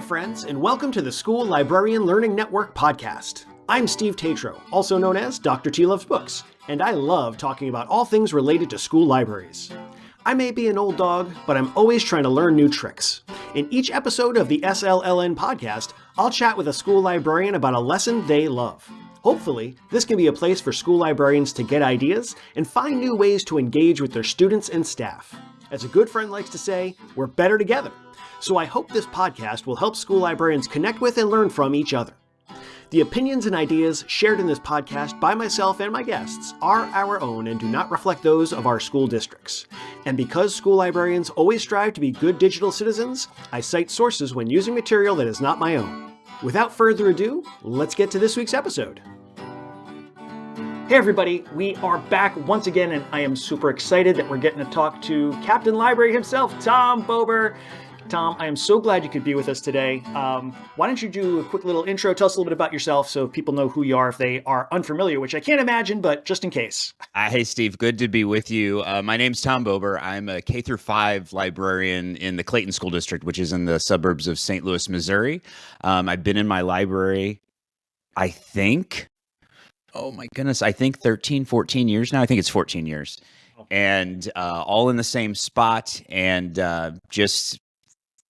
friends, and welcome to the School Librarian Learning Network podcast. I'm Steve Tatro, also known as Dr. T Loves Books, and I love talking about all things related to school libraries. I may be an old dog, but I'm always trying to learn new tricks. In each episode of the SLLN podcast, I'll chat with a school librarian about a lesson they love. Hopefully, this can be a place for school librarians to get ideas and find new ways to engage with their students and staff. As a good friend likes to say, we're better together. So I hope this podcast will help school librarians connect with and learn from each other. The opinions and ideas shared in this podcast by myself and my guests are our own and do not reflect those of our school districts. And because school librarians always strive to be good digital citizens, I cite sources when using material that is not my own. Without further ado, let's get to this week's episode. Hey everybody, we are back once again, and I am super excited that we're getting to talk to Captain Library himself, Tom Bober. Tom, I am so glad you could be with us today. Why don't you do a quick little intro, tell us a little bit about yourself so people know who you are if they are unfamiliar, which I can't imagine, but just in case. Hey, Steve, good to be with you. My name's Tom Bober. I'm a K-5 librarian in the Clayton School District, which is in the suburbs of St. Louis, Missouri. I've been in my library, I think 13, 14 years now. I think it's 14 years. And all in the same spot, and just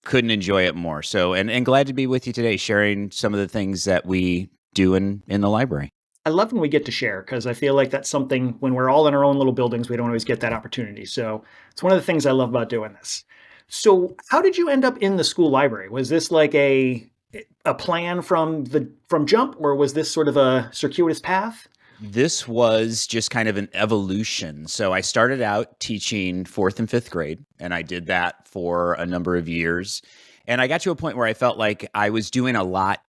couldn't enjoy it more. So, and glad to be with you today, sharing some of the things that we do in the library. I love when we get to share, because I feel like that's something when we're all in our own little buildings, we don't always get that opportunity. So it's one of the things I love about doing this. So how did you end up in the school library? Was this like a plan from jump, or was this sort of a circuitous path? This was just kind of an evolution. So I started out teaching 4th and 5th grade, and I did that for a number of years. And I got to a point where I felt like I was doing a lot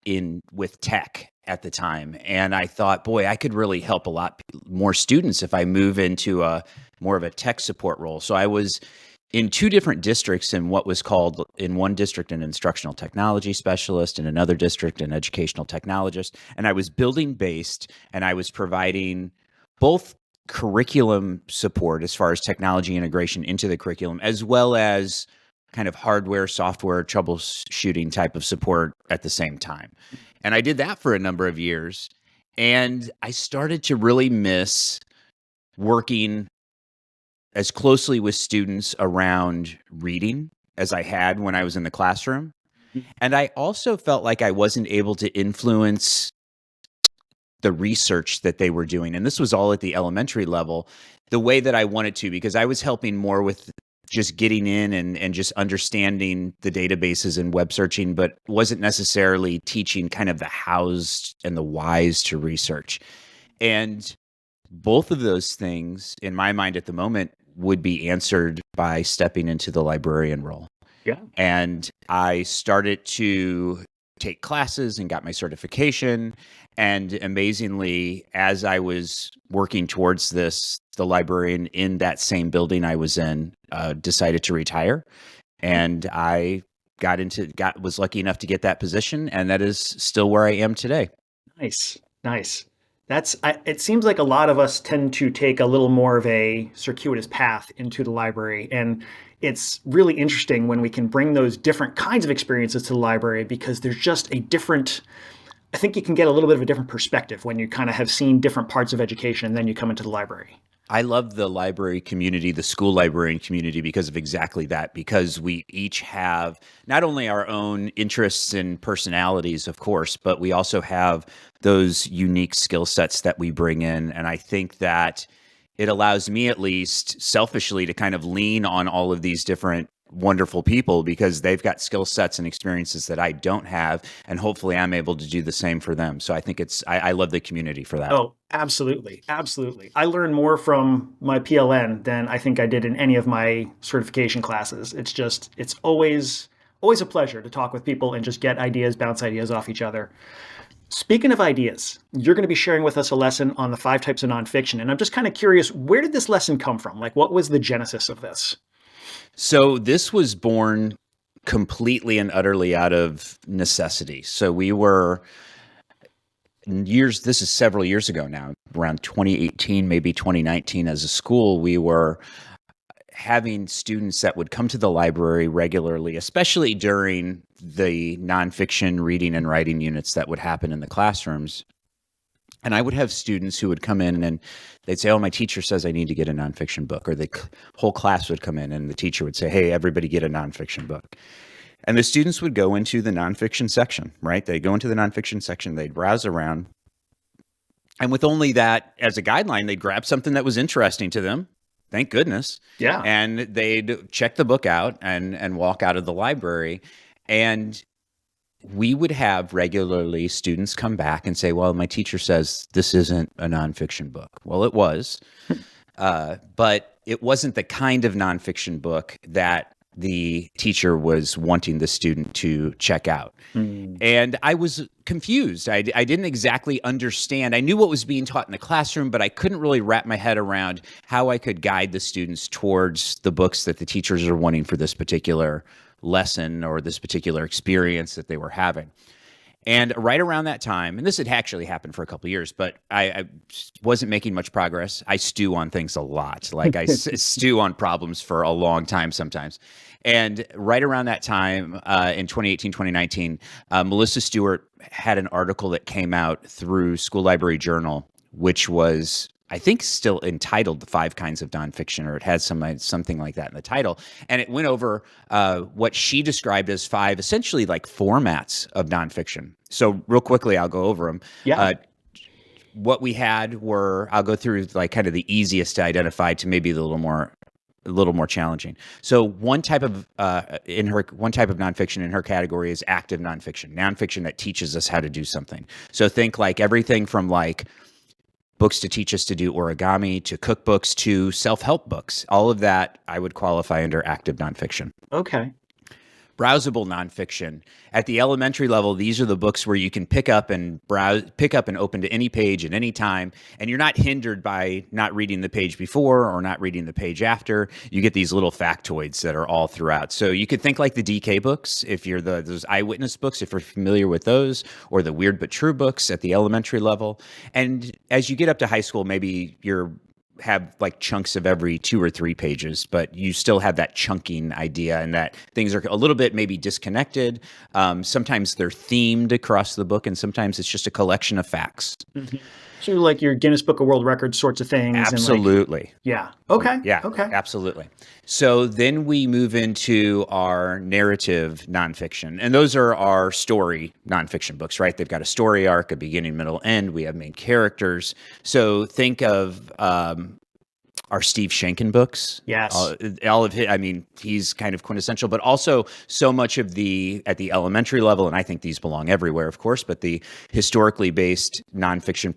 with tech at the time. And I thought, boy, I could really help a lot more students if I move into more of a tech support role. So I was in 2 different districts, in what was called, in one district, an instructional technology specialist, in another district, an educational technologist. And I was building based, and I was providing both curriculum support as far as technology integration into the curriculum, as well as kind of hardware, software, troubleshooting type of support at the same time. And I did that for a number of years. And I started to really miss working as closely with students around reading as I had when I was in the classroom. And I also felt like I wasn't able to influence the research that they were doing. And this was all at the elementary level, the way that I wanted to, because I was helping more with just getting in and just understanding the databases and web searching, but wasn't necessarily teaching kind of the hows and the whys to research. And both of those things, in my mind at the moment, would be answered by stepping into the librarian role. Yeah. And I started to take classes and got my certification. And amazingly, as I was working towards this, the librarian in that same building I was in decided to retire. And I was lucky enough to get that position. And that is still where I am today. Nice. It seems like a lot of us tend to take a little more of a circuitous path into the library. And it's really interesting when we can bring those different kinds of experiences to the library, because there's just I think you can get a little bit of a different perspective when you kind of have seen different parts of education and then you come into the library. I love the library community, the school librarian community, because of exactly that, because we each have not only our own interests and personalities, of course, but we also have those unique skill sets that we bring in. And I think that it allows me, at least selfishly, to kind of lean on all of these different wonderful people, because they've got skill sets and experiences that I don't have, and hopefully I'm able to do the same for them. So I think I love the community for that. Oh, absolutely. Absolutely. I learned more from my PLN than I think I did in any of my certification classes. It's always a pleasure to talk with people and just get ideas, bounce ideas off each other. Speaking of ideas, you're going to be sharing with us a lesson on the 5 types of nonfiction. And I'm just kind of curious, where did this lesson come from? Like, what was the genesis of this? So this was born completely and utterly out of necessity. So this is several years ago now, around 2018, maybe 2019, as a school, we were having students that would come to the library regularly, especially during the nonfiction reading and writing units that would happen in the classrooms. And I would have students who would come in and they'd say, oh, my teacher says I need to get a nonfiction book. Or the whole class would come in and the teacher would say, hey, everybody get a nonfiction book. And the students would go into the nonfiction section, right? They'd go into the nonfiction section, they'd browse around. And with only that as a guideline, they'd grab something that was interesting to them. Thank goodness. Yeah. And they'd check the book out and walk out of the library. And we would have regularly students come back and say, well, my teacher says this isn't a nonfiction book. Well, it was, but it wasn't the kind of nonfiction book that the teacher was wanting the student to check out. And I was confused. I didn't exactly understand. I knew what was being taught in the classroom, but I couldn't really wrap my head around how I could guide the students towards the books that the teachers are wanting for this particular lesson or this particular experience that they were having. And right around that time, and this had actually happened for a couple of years, but I wasn't making much progress. I stew on things a lot. Like I stew on problems for a long time sometimes. And right around that time, in 2018, 2019, Melissa Stewart had an article that came out through School Library Journal, which was, I think, still entitled The 5 Kinds of Nonfiction, or it had something like that in the title. And it went over what she described as 5 essentially like formats of nonfiction. So real quickly, I'll go over them. Yeah. What we had were, I'll go through like kind of the easiest to identify to maybe a little more challenging. So one type of nonfiction in her category is active nonfiction that teaches us how to do something. So think like everything from like books to teach us to do origami, to cookbooks, to self-help books. All of that I would qualify under active nonfiction. Okay. Browsable nonfiction. At the elementary level, these are the books where you can pick up and open to any page at any time, and you're not hindered by not reading the page before or not reading the page after. You get these little factoids that are all throughout. So you could think like the DK books, if you're those eyewitness books, if you're familiar with those, or the Weird But True books at the elementary level. And as you get up to high school, maybe you're have like chunks of every 2 or 3 pages, but you still have that chunking idea and that things are a little bit maybe disconnected. Sometimes they're themed across the book, and sometimes it's just a collection of facts. Mm-hmm. So like your Guinness Book of World Records sorts of things. Absolutely. And like, yeah. Okay. Yeah. Okay. Absolutely. So then we move into our narrative nonfiction, and those are our story nonfiction books, right? They've got a story arc, a beginning, middle, end. We have main characters. So think of our Steve Schenken books. Yes. All of his, I mean, he's kind of quintessential, but also so much of at the elementary level, and I think these belong everywhere, of course, but the historically based nonfiction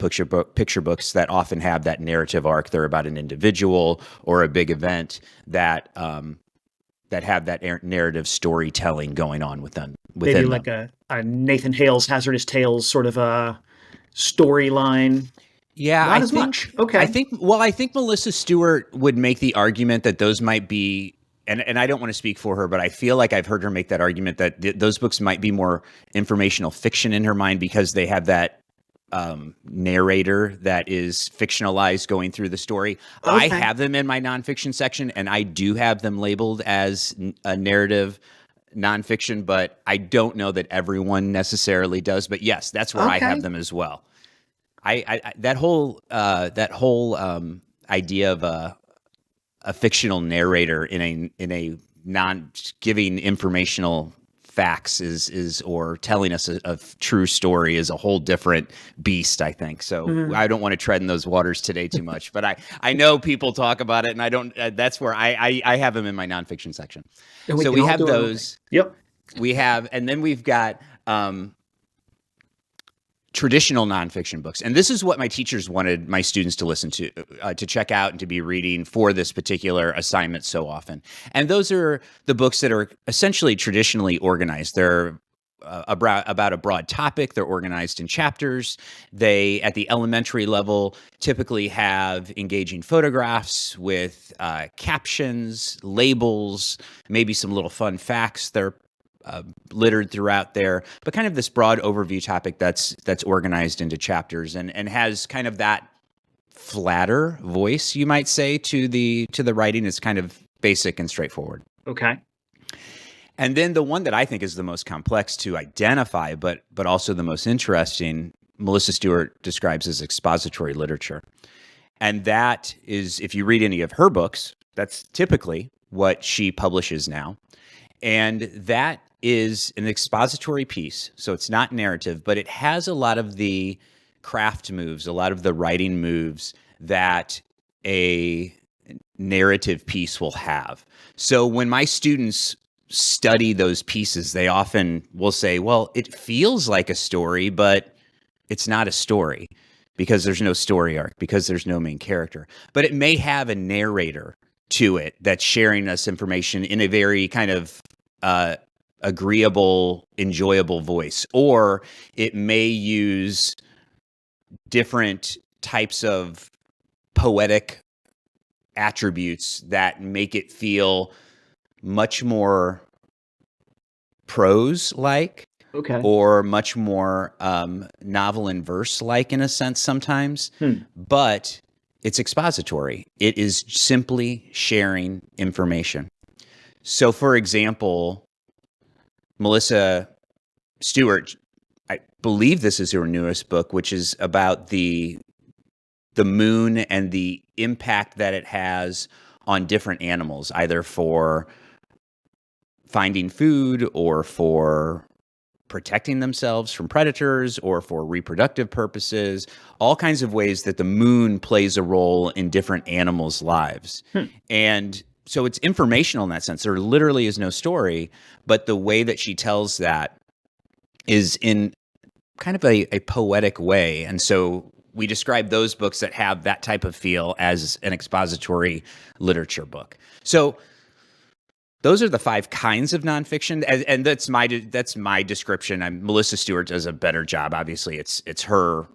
picture books that often have that narrative arc. They're about an individual or a big event that have that narrative storytelling going on within Maybe like a Nathan Hale's Hazardous Tales sort of a storyline. Yeah, Not as much. Okay. I think Melissa Stewart would make the argument that those might be, and I don't want to speak for her, but I feel like I've heard her make that argument that those books might be more informational fiction in her mind because they have that narrator that is fictionalized going through the story. Okay. I have them in my nonfiction section, and I do have them labeled as a narrative nonfiction, but I don't know that everyone necessarily does. But yes, that's where I have them as well. I that whole idea of a fictional narrator in a non giving informational facts is or telling us a true story is a whole different beast, I think. So I don't want to tread in those waters today too much, but I know people talk about it, and I don't. That's where I have them in my nonfiction section. So we have those. Yep. We have, and then we've got traditional nonfiction books. And this is what my teachers wanted my students to listen to check out and to be reading for this particular assignment so often. And those are the books that are essentially traditionally organized. They're about a broad topic. They're organized in chapters. They, at the elementary level, typically have engaging photographs with captions, labels, maybe some little fun facts. They're littered throughout there, but kind of this broad overview topic that's organized into chapters and has kind of that flatter voice, you might say, to the writing. It's kind of basic and straightforward. Okay. And then the one that I think is the most complex to identify, but also the most interesting, Melissa Stewart describes as expository literature. And that is, if you read any of her books, that's typically what she publishes now. And that is an expository piece. So it's not narrative, but it has a lot of the craft moves, a lot of the writing moves that a narrative piece will have. So when my students study those pieces, they often will say, well, it feels like a story, but it's not a story because there's no story arc, because there's no main character. But it may have a narrator to it that's sharing us information in a very kind of agreeable, enjoyable voice, or it may use different types of poetic attributes that make it feel much more prose-like, Okay. or much more novel and verse-like in a sense sometimes. But it's expository. It is simply sharing information. So, for example, Melissa Stewart, I believe this is her newest book, which is about the moon and the impact that it has on different animals, either for finding food or for protecting themselves from predators or for reproductive purposes, all kinds of ways that the moon plays a role in different animals' lives. And so it's informational in that sense. There literally is no story, but the way that she tells that is in kind of a poetic way. And so we describe those books that have that type of feel as an expository literature book. So those are the 5 kinds of nonfiction, and that's my description. Melissa Stewart does a better job. Obviously, it's her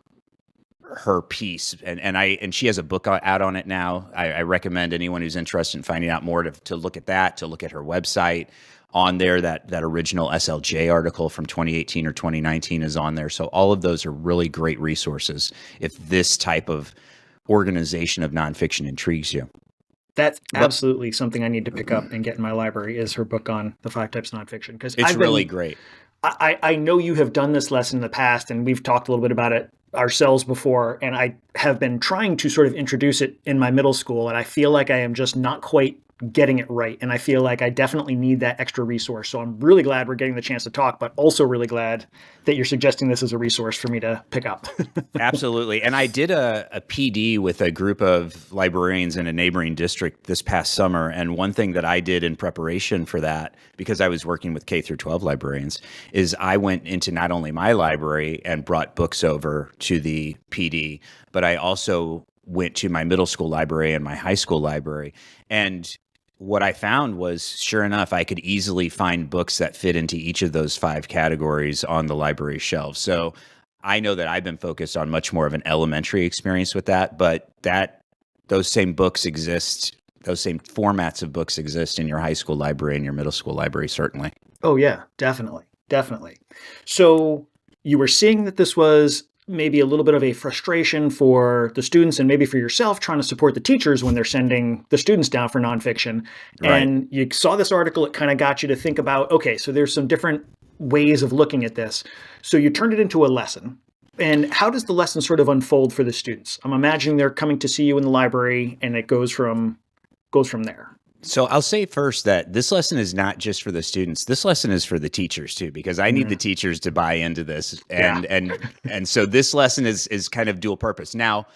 piece, and she has a book out on it now. I recommend anyone who's interested in finding out more to look at that, to look at her website. On there, that original SLJ article from 2018 or 2019 is on there. So all of those are really great resources if this type of organization of nonfiction intrigues you. That's absolutely something I need to pick up and get in my library, is her book on the 5 types of nonfiction. Because it's really great. I know you have done this lesson in the past, and we've talked a little bit about it ourselves before, and I have been trying to sort of introduce it in my middle school, and I feel like I am just not quite getting it right. And I feel like I definitely need that extra resource. So I'm really glad we're getting the chance to talk, but also really glad that you're suggesting this as a resource for me to pick up. Absolutely. And I did a PD with a group of librarians in a neighboring district this past summer. And one thing that I did in preparation for that, because I was working with K through 12 librarians, is I went into not only my library and brought books over to the PD, but I also went to my middle school library and my high school library. And what I found was, sure enough, I could easily find books that fit into each of those 5 categories on the library shelves. So I know that I've been focused on much more of an elementary experience with that, but those same books exist, those same formats of books exist in your high school library and your middle school library, certainly. Oh yeah, definitely. Definitely. So you were seeing that this was maybe a little bit of a frustration for the students and maybe for yourself trying to support the teachers when they're sending the students down for nonfiction. Right. And you saw this article, it kind of got you to think about, okay, so there's some different ways of looking at this. So you turned it into a lesson. And how does the lesson sort of unfold for the students? I'm imagining they're coming to see you in the library and it goes from there. So I'll say first that this lesson is not just for the students. This lesson is for the teachers too, because I need the teachers to buy into this. And so this lesson is kind of dual purpose. Now,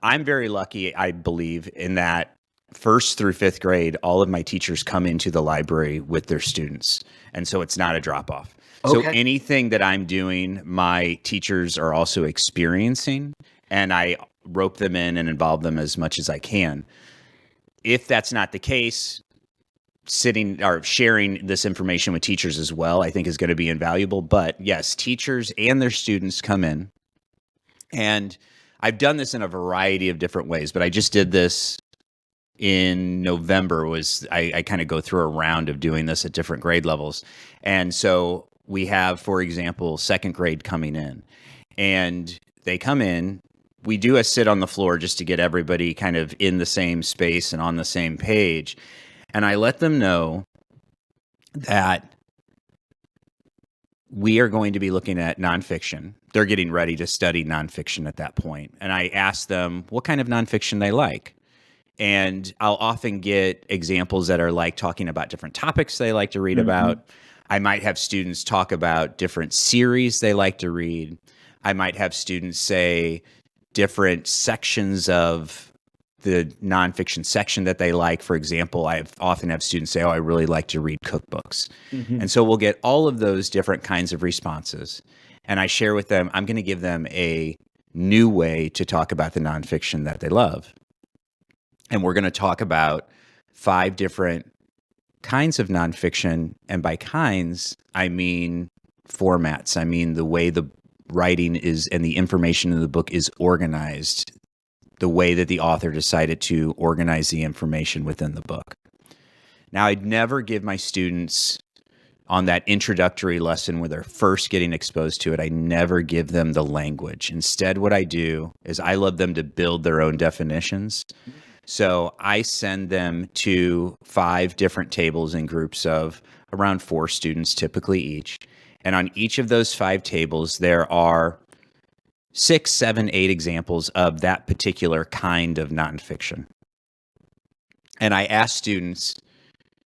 I'm very lucky, I believe, in that 1st through 5th grade, all of my teachers come into the library with their students. And so it's not a drop off. So anything that I'm doing, my teachers are also experiencing, and I rope them in and involve them as much as I can. If that's not the case, sitting or sharing this information with teachers as well, I think is going to be invaluable. But yes, teachers and their students come in. And I've done this in a variety of different ways, but I just did this in November. I kind of go through a round of doing this at different grade levels. And so we have, for example, 2nd grade coming in, and they come in. We do a sit on the floor just to get everybody kind of in the same space and on the same page. And I let them know that we are going to be looking at nonfiction. They're getting ready to study nonfiction at that point. And I ask them what kind of nonfiction they like. And I'll often get examples that are like talking about different topics they like to read about. I might have students talk about different series they like to read. I might have students say different sections of the nonfiction section that they like. For example, often have students say, oh, I really like to read cookbooks. And so we'll get all of those different kinds of responses. And I share with them, I'm going to give them a new way to talk about the nonfiction that they love. And we're going to talk about 5 different kinds of nonfiction. And by kinds, I mean formats. I mean the way the writing is and the information in the book is organized, the way that the author decided to organize the information within the book. Now, I'd never give my students on that introductory lesson where they're first getting exposed to it, I never give them the language. Instead, what I do is I love them to build their own definitions. So I send them to 5 different tables in groups of around 4 students, typically each. And on each of those 5 tables, there are 6, 7, 8 examples of that particular kind of nonfiction. And I ask students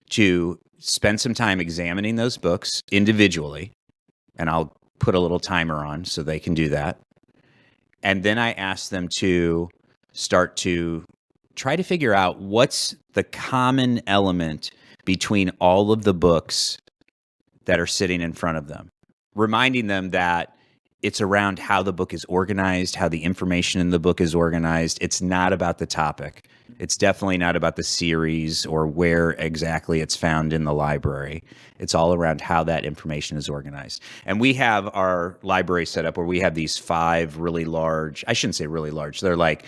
to spend some time examining those books individually, and I'll put a little timer on so they can do that. And then I ask them to start to try to figure out what's the common element between all of the books that are sitting in front of them, reminding them that it's around how the book is organized, how the information in the book is organized. It's not about the topic. It's definitely not about the series or where exactly it's found in the library. It's all around how that information is organized. And we have our library set up where we have these 5 really large, I shouldn't say really large, they're like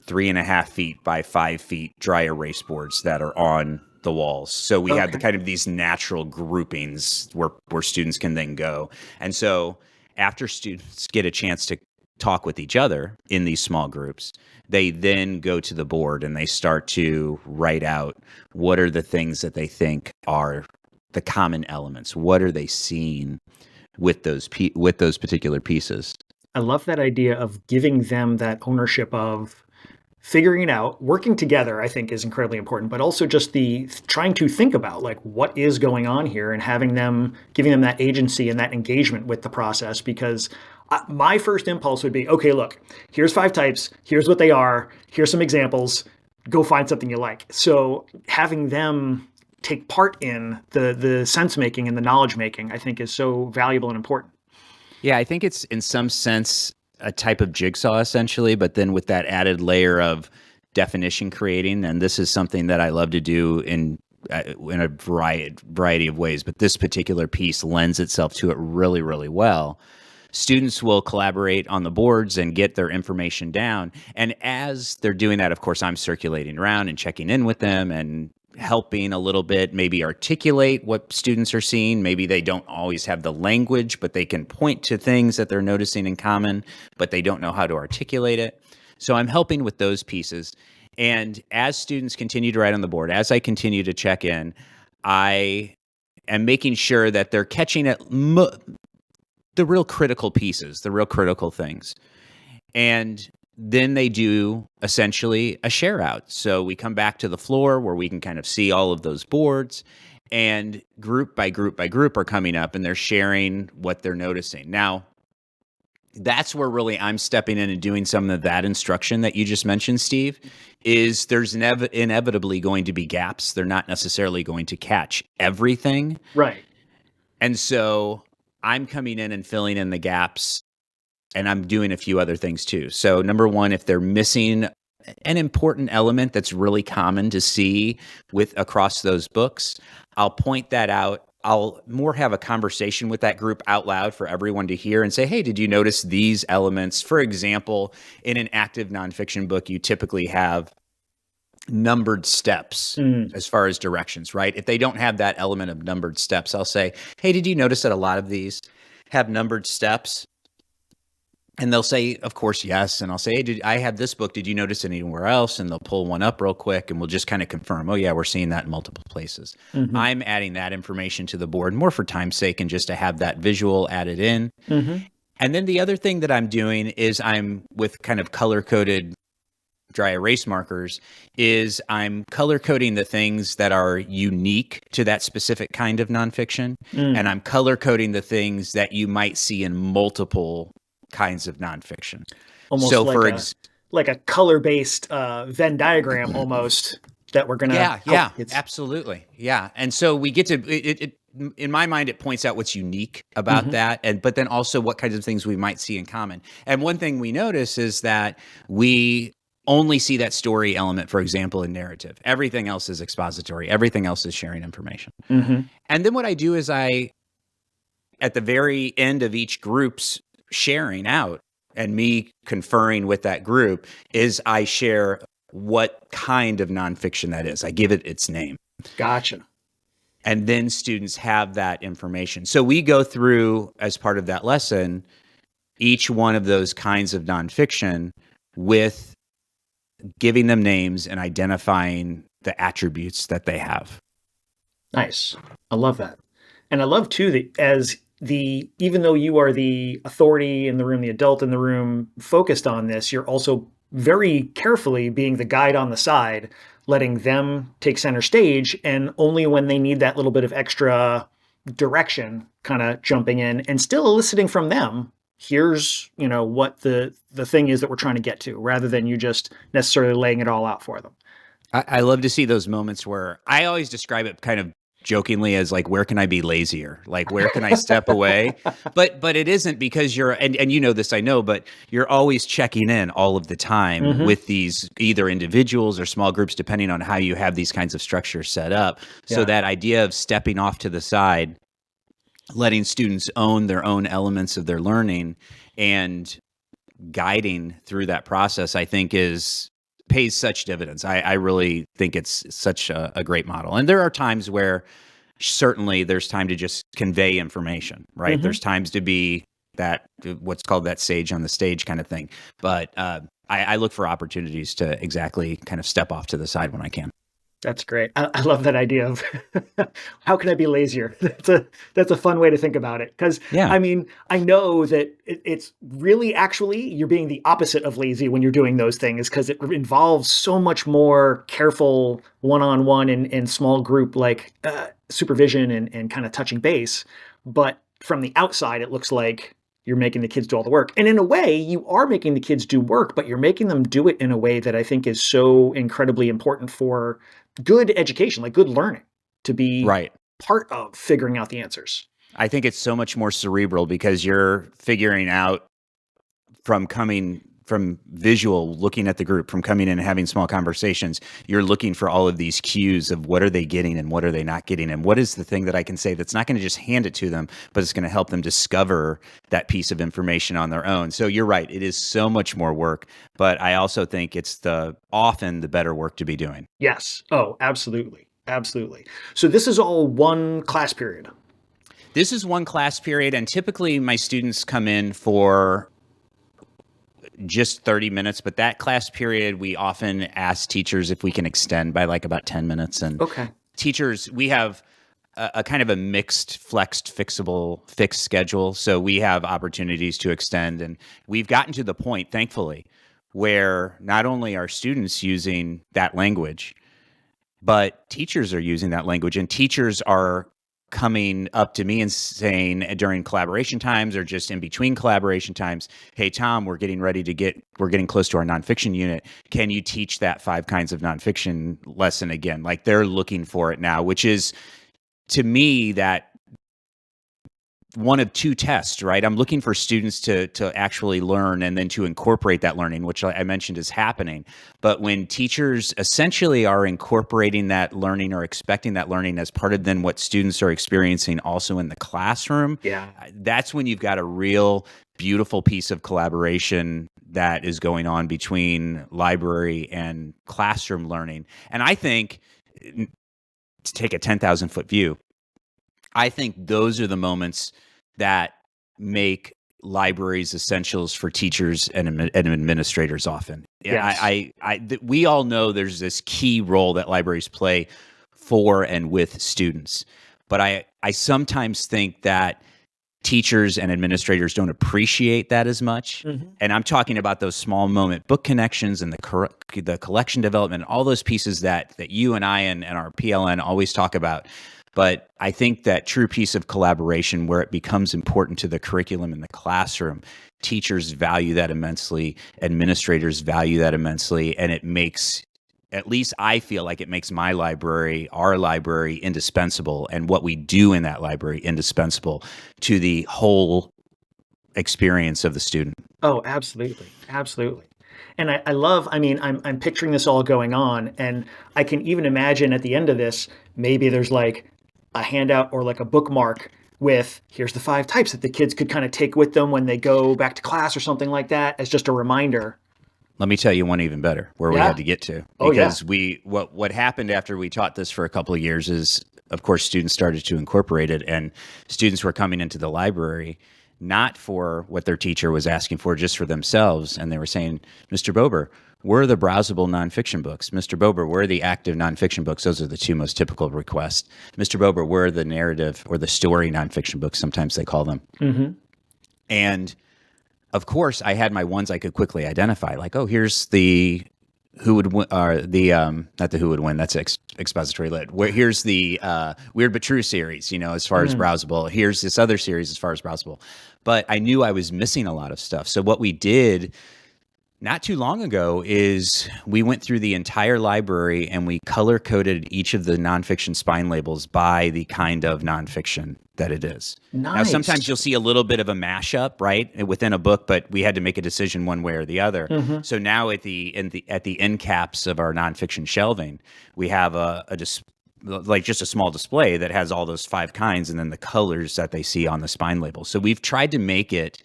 3.5 feet by 5 feet dry erase boards that are on the walls. So we have the kind of these natural groupings where students can then go. And so after students get a chance to talk with each other in these small groups, they then go to the board and they start to write out what are the things that they think are the common elements. What are they seeing with those particular pieces? I love that idea of giving them that ownership of figuring it out. Working together, I think, is incredibly important, but also just the trying to think about like what is going on here and giving them that agency and that engagement with the process. Because my first impulse would be, okay, look, here's 5 types, here's what they are, here's some examples, go find something you like. So having them take part in the sense making and the knowledge making, I think, is so valuable and important. Yeah, I think it's in some sense a type of jigsaw essentially, but then with that added layer of definition creating. And this is something that I love to do in a variety of ways, but this particular piece lends itself to it really, really well. Students will collaborate on the boards and get their information down. And as they're doing that, of course, I'm circulating around and checking in with them and helping a little bit, maybe articulate what students are seeing. Maybe they don't always have the language, but they can point to things that they're noticing in common, but they don't know how to articulate it. So I'm helping with those pieces. And as students continue to write on the board, as I continue to check in, I am making sure that they're catching it, the real critical pieces, the real critical things. And then they do essentially a share out. So we come back to the floor where we can kind of see all of those boards, and group by group by group are coming up and they're sharing what they're noticing. Now, that's where really I'm stepping in and doing some of that instruction that you just mentioned, Steve, is there's inevitably going to be gaps. They're not necessarily going to catch everything. Right. And so I'm coming in and filling in the gaps, and I'm doing a few other things too. So number one, if they're missing an important element that's really common to see across those books, I'll point that out. I'll more have a conversation with that group out loud for everyone to hear and say, hey, did you notice these elements? For example, in an active nonfiction book, you typically have numbered steps as far as directions, right? If they don't have that element of numbered steps, I'll say, hey, did you notice that a lot of these have numbered steps? And they'll say, of course, yes. And I'll say, hey, I have this book. Did you notice it anywhere else? And they'll pull one up real quick and we'll just kind of confirm, oh, yeah, we're seeing that in multiple places. Mm-hmm. I'm adding that information to the board more for time's sake and just to have that visual added in. Mm-hmm. And then the other thing that I'm doing is I'm with kind of color-coded dry erase markers is I'm color coding the things that are unique to that specific kind of nonfiction. And I'm color coding the things that you might see in multiple kinds of nonfiction. Almost so like a color-based Venn diagram almost that we're going to absolutely. Yeah. And so we get to it in my mind, it points out what's unique about that, but then also what kinds of things we might see in common. And one thing we notice is that we only see that story element, for example, in narrative. Everything else is expository. Everything else is sharing information. And then what I do is at the very end of each group's sharing out and me conferring with that group is I share what kind of nonfiction that is. I give it its name. Gotcha. And then students have that information. So we go through, as part of that lesson, each one of those kinds of nonfiction with giving them names and identifying the attributes that they have. Nice. I love that. And I love too that even though you are the authority in the room, the adult in the room focused on this, you're also very carefully being the guide on the side, letting them take center stage, and only when they need that little bit of extra direction, kind of jumping in and still eliciting from them, here's, what the thing is that we're trying to get to, rather than you just necessarily laying it all out for them. I love to see those moments where I always describe it kind of jokingly as like, where can I be lazier? Like, where can I step away? But it isn't, because you're, and you know this, I know, but you're always checking in all of the time with these either individuals or small groups, depending on how you have these kinds of structures set up. So that idea of stepping off to the side, letting students own their own elements of their learning and guiding through that process, I think pays such dividends. I really think it's such a great model. And there are times where certainly there's time to just convey information, right? There's times to be that, what's called that sage on the stage kind of thing. But I look for opportunities to exactly kind of step off to the side when I can. That's great. I love that idea of how can I be lazier? That's a fun way to think about it. Because I mean, I know that it's really actually you're being the opposite of lazy when you're doing those things, because it involves so much more careful one-on-one and small group like supervision and kind of touching base. But from the outside, it looks like you're making the kids do all the work. And in a way, you are making the kids do work, but you're making them do it in a way that I think is so incredibly important for good education, like good learning, to be part of figuring out the answers. I think it's so much more cerebral because you're figuring out from visual, looking at the group, from coming in and having small conversations, you're looking for all of these cues of what are they getting and what are they not getting, and what is the thing that I can say that's not going to just hand it to them, but it's going to help them discover that piece of information on their own. So you're right, it is so much more work, but I also think it's often the better work to be doing. Yes. Oh, absolutely. Absolutely. So this is all one class period. This is one class period, and typically my students come in for just 30 minutes, but that class period, we often ask teachers if we can extend by like about 10 minutes. And teachers, we have a kind of a mixed, fixed schedule. So we have opportunities to extend. And we've gotten to the point, thankfully, where not only are students using that language, but teachers are using that language, and teachers are coming up to me and saying during collaboration times or just in between collaboration times, hey, Tom, we're getting close to our nonfiction unit. Can you teach that 5 kinds of nonfiction lesson again? Like, they're looking for it now, which is, to me, that one of 2 tests, right? I'm looking for students to actually learn and then to incorporate that learning, which I mentioned is happening. But when teachers essentially are incorporating that learning or expecting that learning as part of then what students are experiencing also in the classroom, that's when you've got a real beautiful piece of collaboration that is going on between library and classroom learning. And I think, to take a 10,000-foot view, I think those are the moments that make libraries essentials for teachers and administrators often. Yes. We all know there's this key role that libraries play for and with students. But I sometimes think that teachers and administrators don't appreciate that as much. Mm-hmm. And I'm talking about those small moment book connections and the collection development, all those pieces that you and I and our PLN always talk about. But I think that true piece of collaboration where it becomes important to the curriculum in the classroom, teachers value that immensely, administrators value that immensely, and it makes, at least I feel like it makes my library, our library, indispensable, and what we do in that library indispensable to the whole experience of the student. Oh, absolutely. Absolutely. And I love, I mean, I'm picturing this all going on, and I can even imagine at the end of this, maybe there's like a handout or like a bookmark with here's the 5 types that the kids could kind of take with them when they go back to class or something like that as just a reminder. Let me tell you one even better where we had to get to. Because what happened after we taught this for a couple of years is, of course, students started to incorporate it, and students were coming into the library not for what their teacher was asking for, just for themselves. And they were saying, Mr. Bober, where are the browsable nonfiction books? Mr. Bober, where are the active nonfiction books? Those are the 2 most typical requests. Mr. Bober, where are the narrative or the story nonfiction books? Sometimes they call them. Mm-hmm. And of course, I had my ones I could quickly identify, like, oh, here's the who would win, not the who would win, that's expository lit. Here's the Weird But True series, as far as browsable. Here's this other series as far as browsable. But I knew I was missing a lot of stuff. So what we did not too long ago is we went through the entire library and we color-coded each of the nonfiction spine labels by the kind of nonfiction that it is. Nice. Now, sometimes you'll see a little bit of a mashup, right, within a book, but we had to make a decision one way or the other. Mm-hmm. So now at the end caps of our nonfiction shelving, we have just a small display that has all those 5 kinds and then the colors that they see on the spine label. So we've tried to make it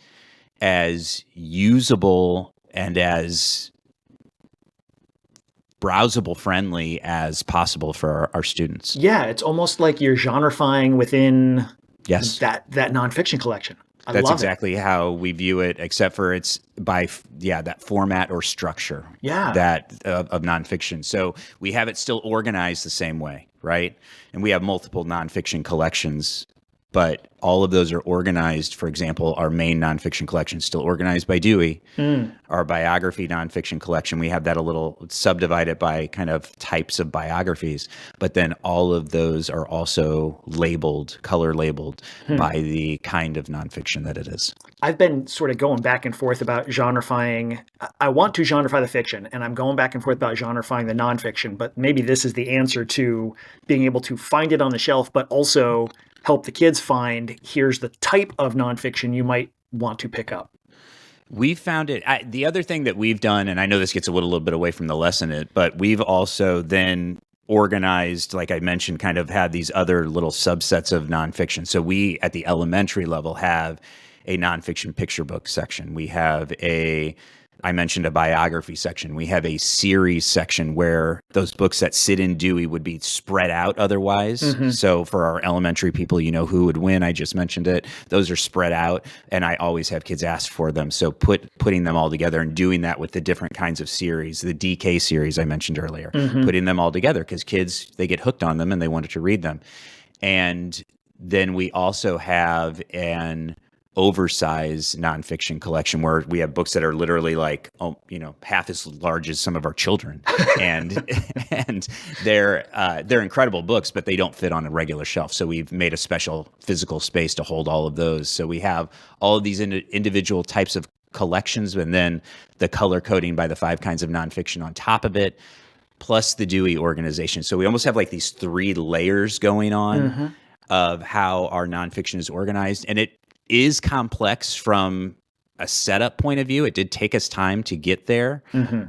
as usable and as browsable friendly as possible for our students. Yeah, it's almost like you're genrifying within that nonfiction collection. That's exactly how we view it, except for it's by that format or structure that of nonfiction. So we have it still organized the same way, right? And we have multiple nonfiction collections, but all of those are organized. For example, our main nonfiction collection is still organized by Dewey. Our biography nonfiction collection, we have that a little subdivided by kind of types of biographies, but then all of those are also labeled, color labeled by the kind of nonfiction that it is. I've been sort of going back and forth about genrifying. I want to genrify the fiction, and I'm going back and forth about genrifying the nonfiction, but maybe this is the answer to being able to find it on the shelf, but also help the kids find here's the type of nonfiction you might want to pick up. We found it. The other thing that we've done, and I know this gets a little bit away from the lesson, but we've also then organized, like I mentioned, kind of had these other little subsets of nonfiction. So we, at the elementary level, have a nonfiction picture book section. We have I mentioned a biography section. We have a series section where those books that sit in Dewey would be spread out otherwise. Mm-hmm. So for our elementary people, Who Would Win, I just mentioned it. Those are spread out, and I always have kids ask for them. So putting them all together and doing that with the different kinds of series, the DK series I mentioned earlier, putting them all together because kids, they get hooked on them and they wanted to read them. And then we also have an oversized nonfiction collection where we have books that are literally like, half as large as some of our children, and they're incredible books, but they don't fit on a regular shelf. So we've made a special physical space to hold all of those. So we have all of these individual types of collections, and then the color coding by the 5 kinds of nonfiction on top of it, plus the Dewey organization. So we almost have like these 3 layers going on of how our nonfiction is organized, and it is complex from a setup point of view. It did take us time to get there,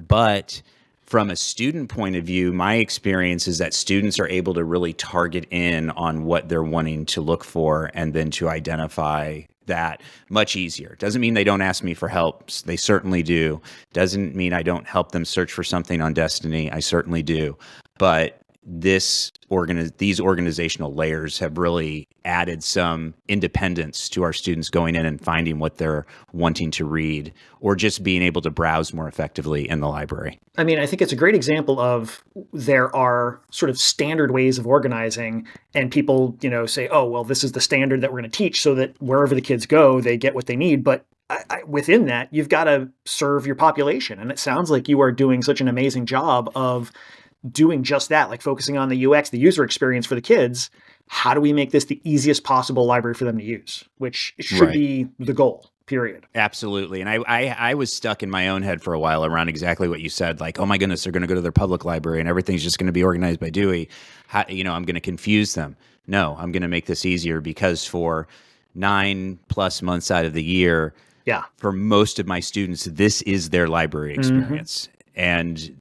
but from a student point of view, my experience is that students are able to really target in on what they're wanting to look for and then to identify that much easier. Doesn't mean they don't ask me for help. They certainly do. Doesn't mean I don't help them search for something on Destiny. I certainly do. But these organizational layers have really added some independence to our students going in and finding what they're wanting to read, or just being able to browse more effectively in the library. I mean, I think it's a great example of there are sort of standard ways of organizing, and people, say, oh, well, this is the standard that we're going to teach so that wherever the kids go, they get what they need. But within that, you've got to serve your population. And it sounds like you are doing such an amazing job of doing just that, like focusing on the UX, the user experience for the kids. How do we make this the easiest possible library for them to use, which should be the goal, period. Absolutely. And I was stuck in my own head for a while around exactly what you said, like, oh my goodness, they're going to go to their public library and everything's just going to be organized by Dewey. I'm going to confuse them. No, I'm going to make this easier, because for 9+ months out of the year, for most of my students, this is their library experience. And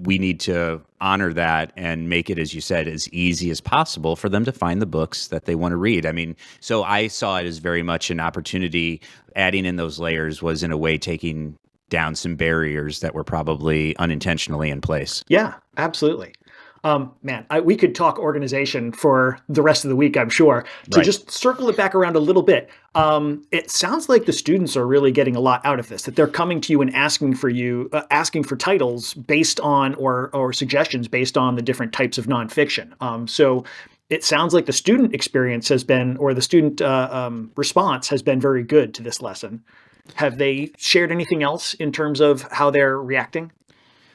we need to honor that and make it, as you said, as easy as possible for them to find the books that they want to read. I mean, so I saw it as very much an opportunity. Adding in those layers was, in a way, taking down some barriers that were probably unintentionally in place. Yeah, absolutely. Man, we could talk organization for the rest of the week, I'm sure. To just circle it back around a little bit, it sounds like the students are really getting a lot out of this, that they're coming to you and asking for titles based on, or suggestions based on the different types of nonfiction. So it sounds like the student experience has been, or the student response has been very good to this lesson. Have they shared anything else in terms of how they're reacting?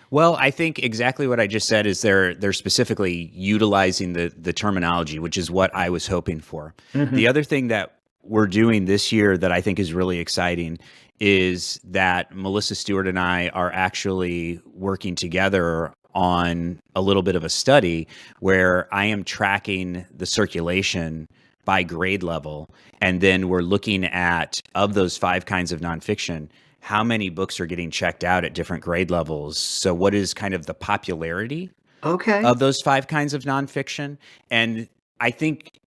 Well, I think exactly what I just said is they're specifically utilizing the terminology, which is what I was hoping for. The other thing that we're doing this year that I think is really exciting is that Melissa Stewart and I are actually working together on a little bit of a study where I am tracking the circulation by grade level, and then we're looking at, of those 5 kinds of nonfiction, how many books are getting checked out at different grade levels. So what is kind of the popularity of those 5 kinds of nonfiction? And I think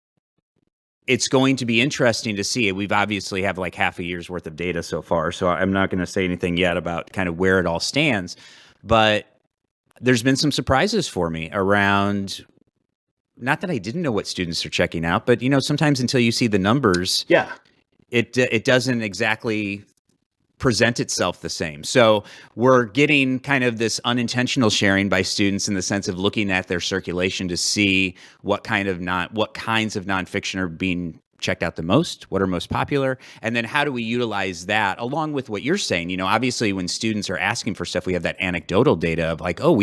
it's going to be interesting to see. We've obviously have like half a year's worth of data so far, so I'm not going to say anything yet about kind of where it all stands. But there's been some surprises for me around, not that I didn't know what students are checking out, but sometimes until you see the numbers, it doesn't exactly present itself the same. So we're getting kind of this unintentional sharing by students in the sense of looking at their circulation to see what kinds of nonfiction are being checked out the most, what are most popular, and then how do we utilize that along with what you're saying. Obviously when students are asking for stuff, we have that anecdotal data of like, oh,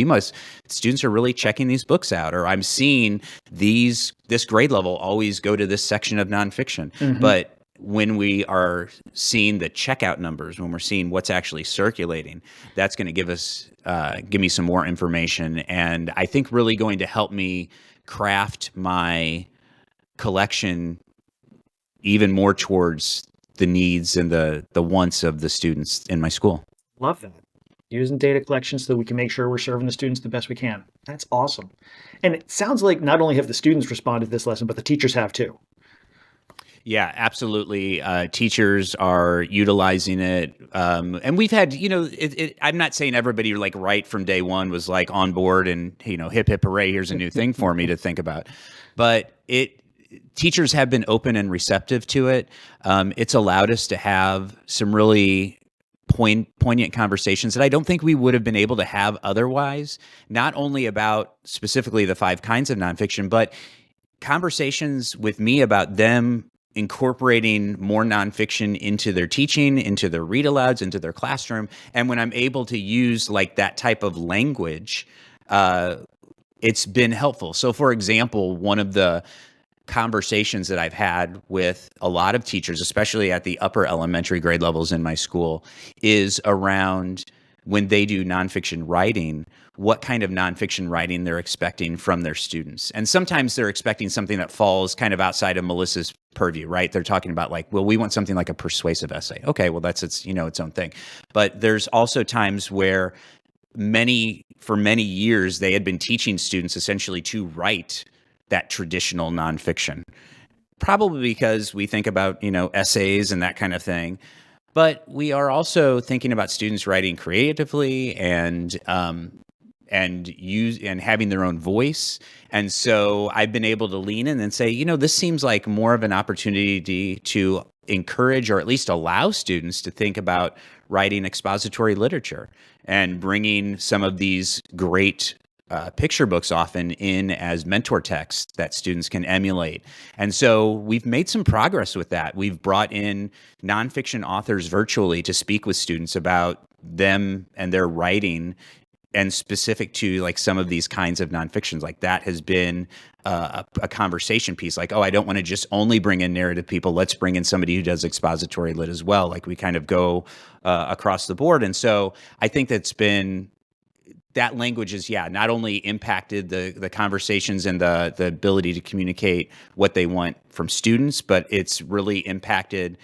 students are really checking these books out, or I'm seeing this grade level always go to this section of nonfiction. But when we are seeing the checkout numbers, when we're seeing what's actually circulating, that's going to give me some more information, and I think really going to help me craft my collection even more towards the needs and the wants of the students in my school. Love that. Using data collection so that we can make sure we're serving the students the best we can. That's awesome. And it sounds like not only have the students responded to this lesson, but the teachers have too. Yeah, absolutely. Teachers are utilizing it. And we've had, I'm not saying everybody like right from day one was like on board and, hip, hip, hooray, here's a new thing for me to think about. But teachers have been open and receptive to it. It's allowed us to have some really poignant conversations that I don't think we would have been able to have otherwise, not only about specifically the 5 kinds of nonfiction, but conversations with me about them incorporating more nonfiction into their teaching, into their read alouds, into their classroom. And when I'm able to use like that type of language, it's been helpful. So for example, one of the conversations that I've had with a lot of teachers, especially at the upper elementary grade levels in my school, is around when they do nonfiction writing, what kind of nonfiction writing they're expecting from their students. And sometimes they're expecting something that falls kind of outside of Melissa's purview, right? They're talking about like, well, we want something like a persuasive essay. Okay, well, that's its own thing. But there's also times where for many years, they had been teaching students essentially to write that traditional nonfiction, probably because we think about, essays and that kind of thing. But we are also thinking about students writing creatively and and having their own voice. And so I've been able to lean in and say, this seems like more of an opportunity to encourage or at least allow students to think about writing expository literature and bringing some of these great picture books often in as mentor texts that students can emulate. And so we've made some progress with that. We've brought in nonfiction authors virtually to speak with students about them and their writing, and specific to like some of these kinds of nonfictions. Like that has been a conversation piece. Like, I don't want to just only bring in narrative people. Let's bring in somebody who does expository lit as well. Like we kind of go across the board. And so I think that language has, not only impacted the conversations and the ability to communicate what they want from students, but it's really impacted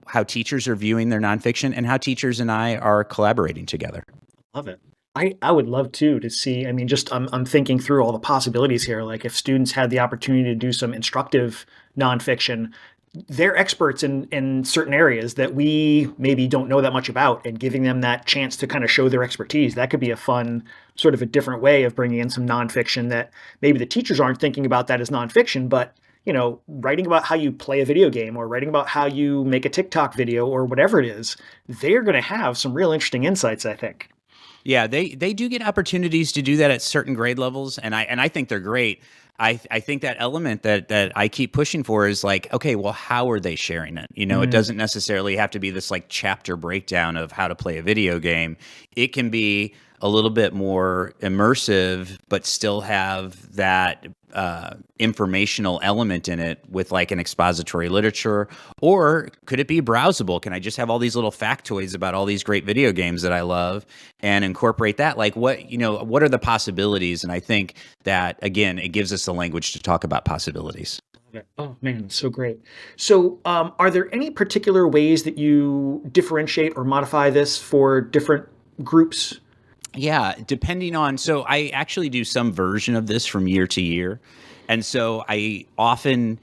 how teachers are viewing their nonfiction and how teachers and I are collaborating together. Love it. I would love to see, I'm thinking through all the possibilities here. Like if students had the opportunity to do some instructive nonfiction, they're experts in certain areas that we maybe don't know that much about, and giving them that chance to kind of show their expertise. That could be a fun, sort of a different way of bringing in some nonfiction that maybe the teachers aren't thinking about that as nonfiction, but writing about how you play a video game or writing about how you make a TikTok video or whatever it is, they're going to have some real interesting insights, I think. Yeah, they do get opportunities to do that at certain grade levels, and I think they're great. I think that element that I keep pushing for is like, okay, well, how are they sharing it? It doesn't necessarily have to be this like chapter breakdown of how to play a video game. It can be a little bit more immersive, but still have that informational element in it with like an expository literature. Or could it be browsable? Can I just have all these little factoids about all these great video games that I love and incorporate that? Like what are the possibilities? And I think that, again, it gives us the language to talk about possibilities. Oh man, so great. So are there any particular ways that you differentiate or modify this for different groups? Yeah, so I actually do some version of this from year to year. And so I often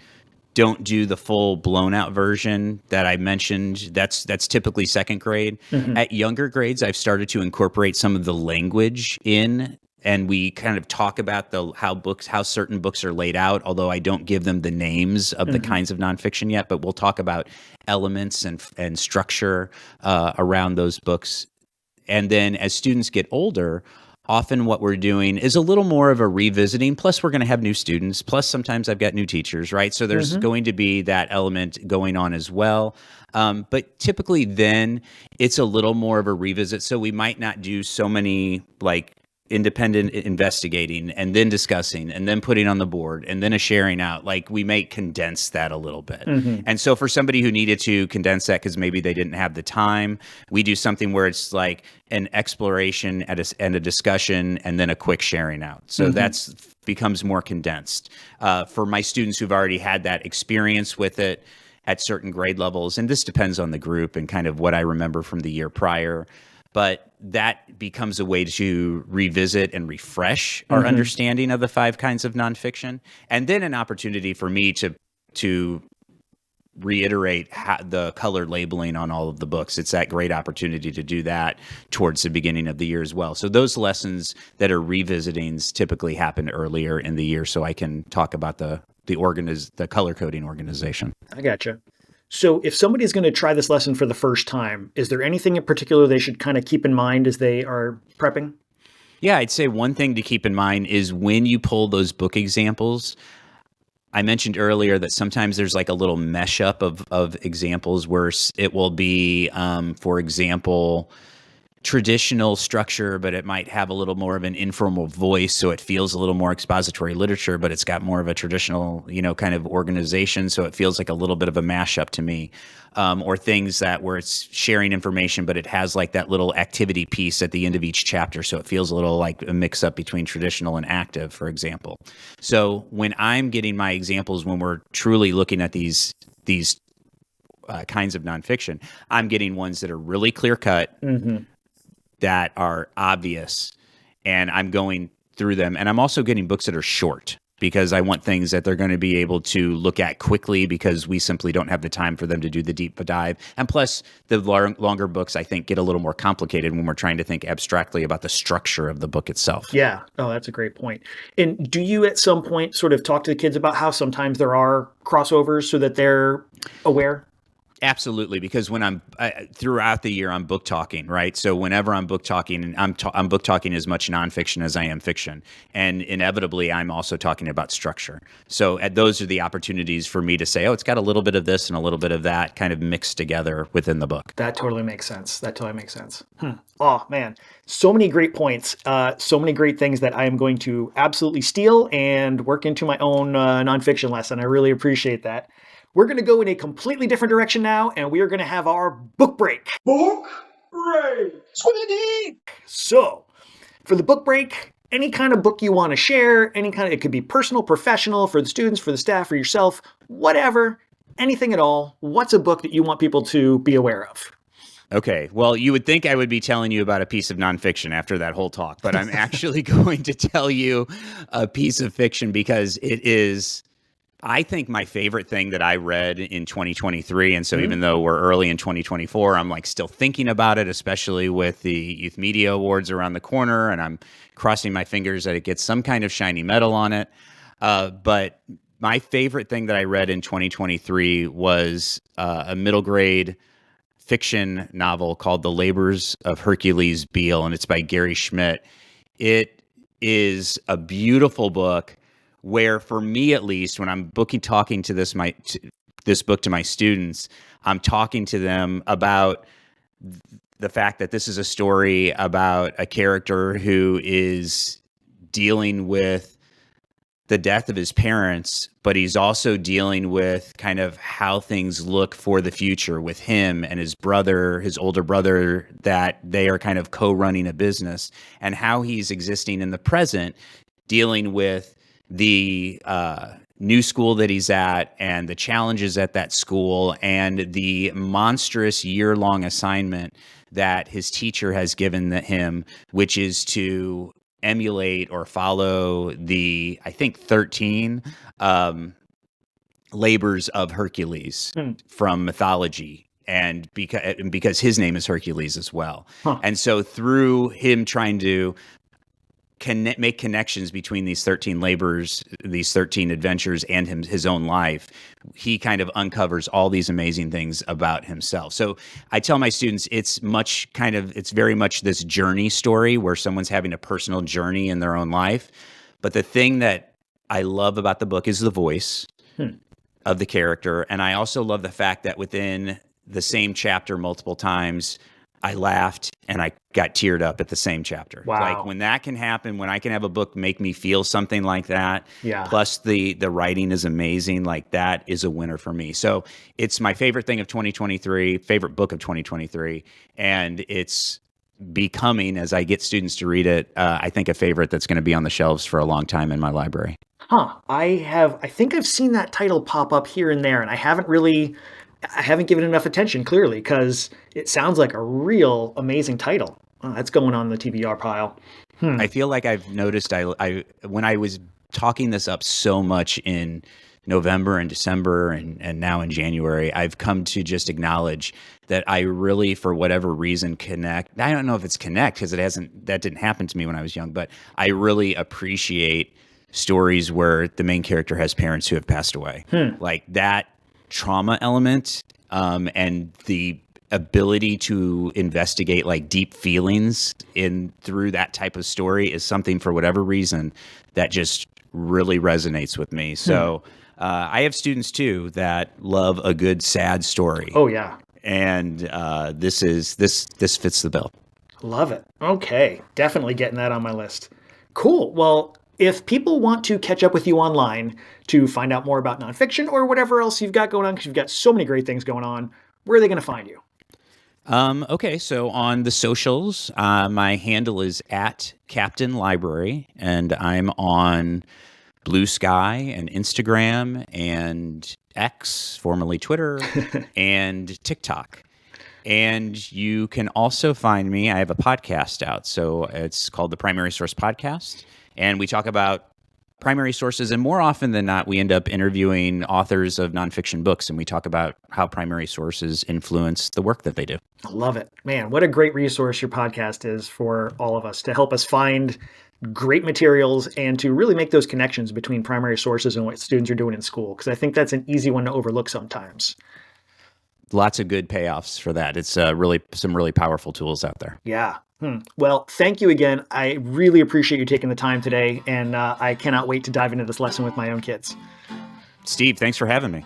don't do the full blown out version that I mentioned. That's typically second grade. Mm-hmm. At younger grades, I've started to incorporate some of the language in, and we kind of talk about how certain books are laid out, although I don't give them the names of the kinds of nonfiction yet, but we'll talk about elements and structure around those books. And then as students get older, often what we're doing is a little more of a revisiting, plus we're going to have new students, plus sometimes I've got new teachers, right? So there's going to be that element going on as well. But typically then it's a little more of a revisit. So we might not do so many like independent investigating and then discussing and then putting on the board and then a sharing out. Like we may condense that a little bit. And so for somebody who needed to condense that because maybe they didn't have the time, we do something where it's like an exploration and a discussion and then a quick sharing out. So that's becomes more condensed. For my students who've already had that experience with it at certain grade levels, and this depends on the group and kind of what I remember from the year prior, but that becomes a way to revisit and refresh our understanding of the 5 kinds of nonfiction, and then an opportunity for me to reiterate the color labeling on all of the books. It's that great opportunity to do that towards the beginning of the year as well. So those lessons that are revisitings typically happen earlier in the year, so I can talk about the color coding organization. I gotcha. So if somebody's going to try this lesson for the first time, is there anything in particular they should kind of keep in mind as they are prepping? Yeah, I'd say one thing to keep in mind is when you pull those book examples, I mentioned earlier that sometimes there's like a little mesh up of examples where it will be, for example, traditional structure, but it might have a little more of an informal voice, so it feels a little more expository literature, but it's got more of a traditional, kind of organization, so it feels like a little bit of a mashup to me. Or things where it's sharing information, but it has like that little activity piece at the end of each chapter, so it feels a little like a mix up between traditional and active, for example. So when I'm getting my examples, when we're truly looking at these kinds of nonfiction, I'm getting ones that are really clear cut, that are obvious, and I'm going through them. And I'm also getting books that are short. because I want things that they're going to be able to look at quickly because we simply don't have the time for them to do the deep dive. And plus, the longer books, I think, get a little more complicated when we're trying to think abstractly about the structure of the book itself. Yeah. Oh, that's a great point. And do you at some point sort of talk to the kids about how sometimes there are crossovers so that they're aware? Absolutely, because when I'm throughout the year, I'm book talking, right? So whenever I'm book talking, I'm book talking as much nonfiction as I am fiction, and inevitably, I'm also talking about structure. So those are the opportunities for me to say, oh, it's got a little bit of this and a little bit of that, kind of mixed together within the book. That totally makes sense. Oh man, so many great points. So many great things that I am going to absolutely steal and work into my own nonfiction lesson. I really appreciate that. We're going to go in a completely different direction now, and we are going to have our book break. Book break. Squiddly. So, for the book break, any kind of book you want to share, it could be personal, professional, for the students, for the staff, for yourself, whatever, anything at all. What's a book that you want people to be aware of? Okay. Well, you would think I would be telling you about a piece of nonfiction after that whole talk, but I'm actually going to tell you a piece of fiction because it is, I think, my favorite thing that I read in 2023. And so even though we're early in 2024, I'm like still thinking about it, especially with the Youth Media Awards around the corner. And I'm crossing my fingers that it gets some kind of shiny medal on it. But my favorite thing that I read in 2023 was a middle grade fiction novel called The Labors of Hercules Beale, and it's by Gary Schmidt. It is a beautiful book where, for me at least, when I'm talking to this book to my students, I'm talking to them about the fact that this is a story about a character who is dealing with the death of his parents, but he's also dealing with kind of how things look for the future with him and his brother, his older brother, that they are kind of co-running a business, and how he's existing in the present, dealing with the new school that he's at and the challenges at that school and the monstrous year-long assignment that his teacher has given him, which is to emulate or follow the, I think, 13 labors of Hercules from mythology. And because his name is Hercules as well. And so through him trying to make connections between these 13 labors, these 13 adventures, and his own life, he kind of uncovers all these amazing things about himself. So I tell my students it's very much this journey story where someone's having a personal journey in their own life. But the thing that I love about the book is the voice of the character. And I also love the fact that within the same chapter multiple times, I laughed and I got teared up at the same chapter. Wow. Like when that can happen, when I can have a book make me feel something like that, plus the writing is amazing, like that is a winner for me. So it's my favorite thing of 2023, favorite book of 2023. And it's becoming, as I get students to read it, I think a favorite that's going to be on the shelves for a long time in my library. I think I've seen that title pop up here and there, and I haven't given enough attention, clearly, because it sounds like a real amazing title. That's going on the TBR pile. I feel like I've noticed when I was talking this up so much in November and December and now in January, I've come to just acknowledge that I really, for whatever reason, connect. I don't know if it's connect because that didn't happen to me when I was young, but I really appreciate stories where the main character has parents who have passed away. Like that trauma element and the ability to investigate like deep feelings through that type of story is something, for whatever reason, that just really resonates with me. So I have students too that love a good sad story. Oh yeah. And this fits the bill. Love it. Okay, definitely getting that on my list. Cool. Well, if people want to catch up with you online to find out more about nonfiction or whatever else you've got going on, because you've got so many great things going on, where are they going to find you? Okay, so on the socials, my handle is @CaptainLibrary, and I'm on Blue Sky and Instagram and X, formerly Twitter, and TikTok. And you can also find me, I have a podcast out, so it's called the Primary Source Podcast, and we talk about primary sources. And more often than not, we end up interviewing authors of nonfiction books, and we talk about how primary sources influence the work that they do. I love it. Man, what a great resource your podcast is for all of us to help us find great materials and to really make those connections between primary sources and what students are doing in school. Because I think that's an easy one to overlook sometimes. Lots of good payoffs for that. It's really some really powerful tools out there. Yeah. Well, thank you again. I really appreciate you taking the time today, and I cannot wait to dive into this lesson with my own kids. Steve, thanks for having me.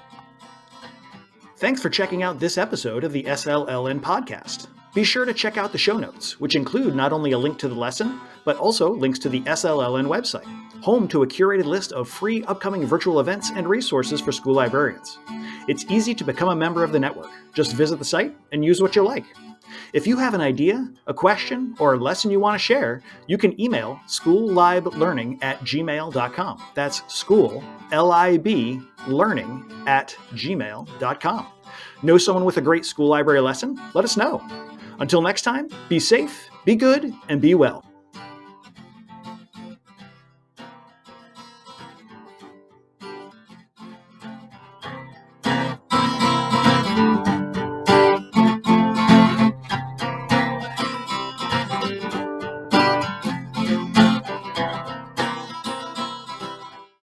Thanks for checking out this episode of the SLLN podcast. Be sure to check out the show notes, which include not only a link to the lesson, but also links to the SLLN website, home to a curated list of free upcoming virtual events and resources for school librarians. It's easy to become a member of the network. Just visit the site and use what you like. If you have an idea, a question, or a lesson you want to share, you can email schoolliblearning@gmail.com. That's school, L-I-B, learning@gmail.com. Know someone with a great school library lesson? Let us know. Until next time, be safe, be good, and be well.